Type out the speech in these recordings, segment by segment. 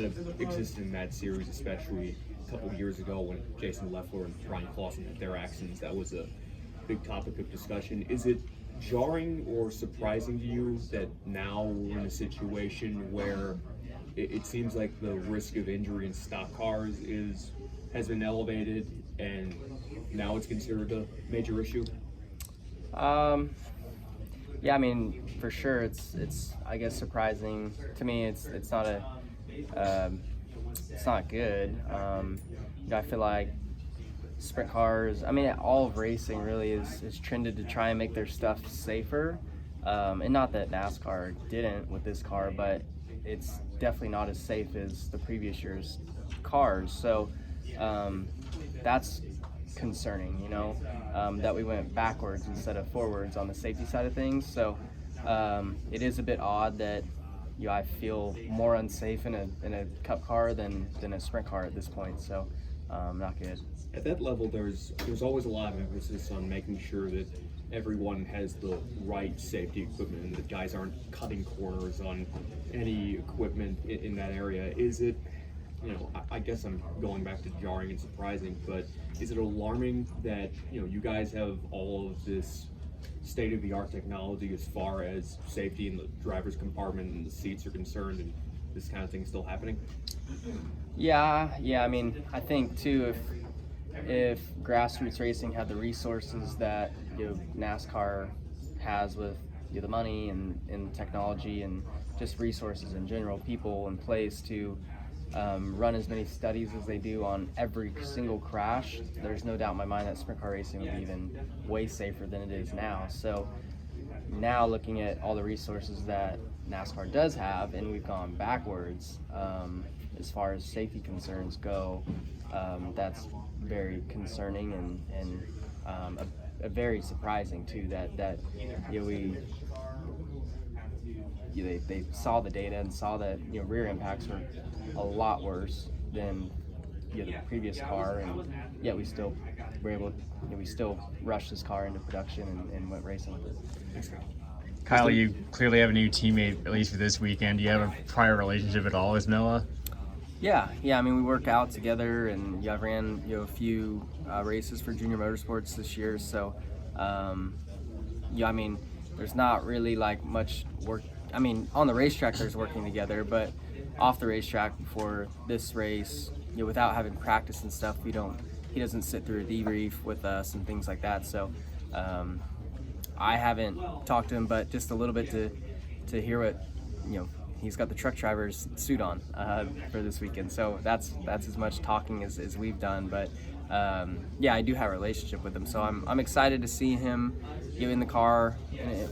that have existed in that series, especially a couple of years ago when Jason Leffler and Ryan Clausen had their accidents. That was a big topic of discussion. Is it jarring or surprising to you that now we're in a situation where it seems like the risk of injury in stock cars has been elevated and now it's considered a major issue? Yeah, I mean, for sure, it's I guess surprising to me. It's not it's not good. I feel like sprint cars, I mean, all of racing really is trended to try and make their stuff safer. And not that NASCAR didn't with this car, but it's definitely not as safe as the previous year's cars. So that's concerning, that we went backwards instead of forwards on the safety side of things. So it is a bit odd that I feel more unsafe in a cup car than a sprint car at this point. So not good. At that level, there's always a lot of emphasis on making sure that everyone has the right safety equipment and that guys aren't cutting corners on any equipment in that area. Is it, I guess I'm going back to jarring and surprising, but is it alarming that, you guys have all of this state-of-the-art technology as far as safety in the driver's compartment and the seats are concerned, and this kind of thing is still happening? Yeah. I mean, I think too, if grassroots racing had the resources that NASCAR has with the money and technology and just resources in general, people in place to run as many studies as they do on every single crash, there's no doubt in my mind that sprint car racing would be even way safer than it is now. So now looking at all the resources that NASCAR does have, and we've gone backwards as far as safety concerns go, that's very concerning and a very surprising too that they saw the data and saw that rear impacts were a lot worse than the previous car, and yet we still were able we still rushed this car into production and went racing with it. Thanks, Kyle. Kyle, you clearly have a new teammate, at least for this weekend. Do you have a prior relationship at all with Noah? Yeah. I mean, we work out together, and I've ran a few races for Junior Motorsports this year. So, I mean, there's not really like much work. I mean, on the racetrack there's working together, but off the racetrack before this race, without having practice and stuff, he doesn't sit through a debrief with us and things like that. So, I haven't talked to him, but just a little bit to hear what he's got the truck driver's suit on for this weekend. So that's as much talking as we've done. But I do have a relationship with him, so I'm excited to see him in the car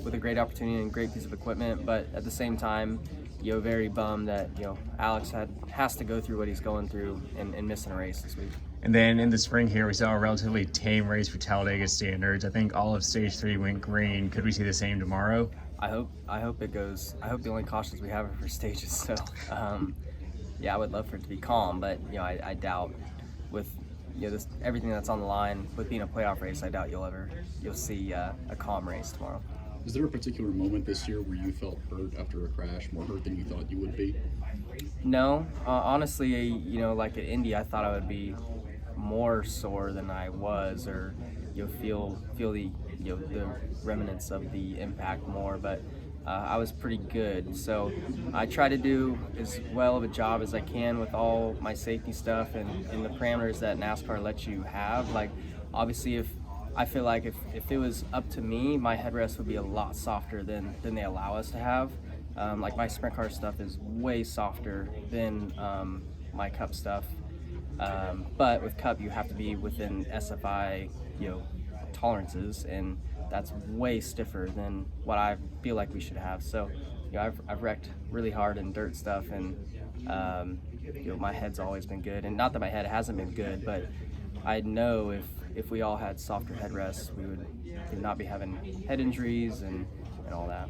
with a great opportunity and great piece of equipment. But at the same time, very bummed that Alex has to go through what he's going through and missing a race this week. And then in the spring here, we saw a relatively tame race for Talladega standards. I think all of stage 3 went green. Could we see the same tomorrow? I hope it goes. I hope the only cautions we have are for stages. So, I would love for it to be calm, but I doubt with everything that's on the line with being a playoff race. I doubt you'll see a calm race tomorrow. Is there a particular moment this year where you felt hurt after a crash, more hurt than you thought you would be? No, honestly, like at Indy, I thought I would be more sore than I was, or feel the the remnants of the impact more, but I was pretty good. So I try to do as well of a job as I can with all my safety stuff and the parameters that NASCAR lets you have. Like, obviously, I feel like if it was up to me, my headrest would be a lot softer than they allow us to have. Like, my sprint car stuff is way softer than my cup stuff. But with cup, you have to be within SFI, tolerances, and that's way stiffer than what I feel like we should have. So, I've wrecked really hard in dirt stuff, and my head's always been good. And not that my head hasn't been good, but I know if we all had softer headrests, we would not be having head injuries and all that.